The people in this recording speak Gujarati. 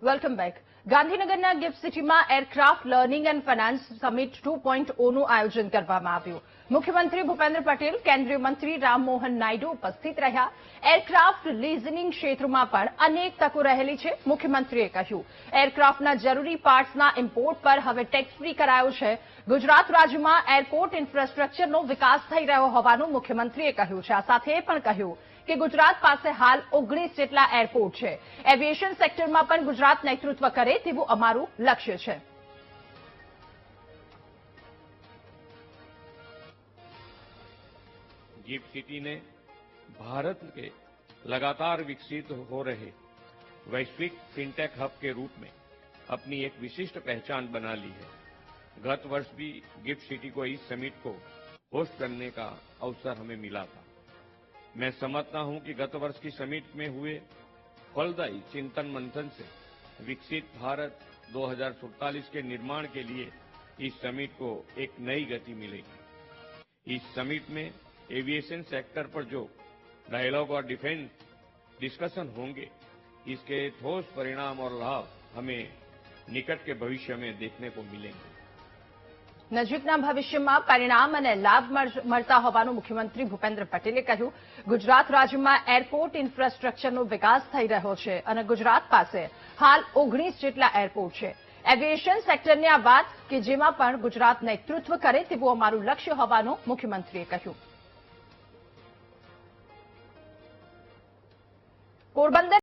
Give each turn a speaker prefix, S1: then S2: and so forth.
S1: Welcome back. ગાંધીનગરના ગિફ્ટ સિટીમાં aircraft learning and finance summit 2.0નું આયોજન કરવામાં આવ્યું. મુખ્યમંત્રી ભૂપેન્દ્ર પટેલ, કેન્દ્રીય મંત્રી રામમોહન નાયડુ ઉપસ્થિત રહ્યા. એરક્રાફ્ટ લીઝિંગ ક્ષેત્રમાં પણ અનેક તકો રહેલી છે. મુખ્યમંત્રીએ કહ્યું, એરક્રાફ્ટના જરૂરી પાર્ટ્સના ઇમ્પોર્ટ પર હવે ટેક્સ ફ્રી કરાયો છે. ગુજરાત રાજ્યમાં એરપોર્ટ ઇન્ફ્રાસ્ટ્રક્ચરનો વિકાસ થઈ રહ્યો હોવાનું મુખ્યમંત્રીએ કહ્યું છે. આ સાથે એ પણ કહ્યું કે ગુજરાત પાસે હાલ 19 જેટલા એરપોર્ટ છે. એવિએશન સેક્ટરમાં પણ ગુજરાત નેતૃત્વ કરે તેવું અમારું લક્ષ્ય છે.
S2: गिफ्ट सिटी ने भारत के लगातार विकसित हो रहे वैश्विक फिनटेक हब के रूप में अपनी एक विशिष्ट पहचान बना ली है. गत वर्ष भी गिफ्ट सिटी को इस समिट को होस्ट करने का अवसर हमें मिला था. मैं समझता हूं कि गत वर्ष की समिट में हुए फलदायी चिंतन मंथन से विकसित भारत 2047 के निर्माण के लिए इस समिट को एक नई गति मिलेगी. इस समिट में एविएशन सेक्टर पर जो डायलॉग और डिफेंस डिस्कशन होंगे, इसके ठोस परिणाम और लाभ हमें निकट के भविष्य में देखने को मिलेंगे.
S1: નજીકના ભવિષ્યમાં પરિણામ અને લાભ મળતા હોવાનું મુખ્યમંત્રી ભૂપેન્દ્ર પટેલે કહ્યું. ગુજરાત રાજ્યમાં એરપોર્ટ ઇન્ફ્રાસ્ટ્રક્ચરનો વિકાસ થઈ રહ્યો છે અને ગુજરાત પાસે હાલ 19 જેટલા એરપોર્ટ છે. એવિએશન સેક્ટરની આ વાત કે જેમાં પણ ગુજરાત નેતૃત્વ કરે તેવું અમારું લક્ષ્ય હોવાનું મુખ્યમંત્રીએ કહ્યું. પોરબંદર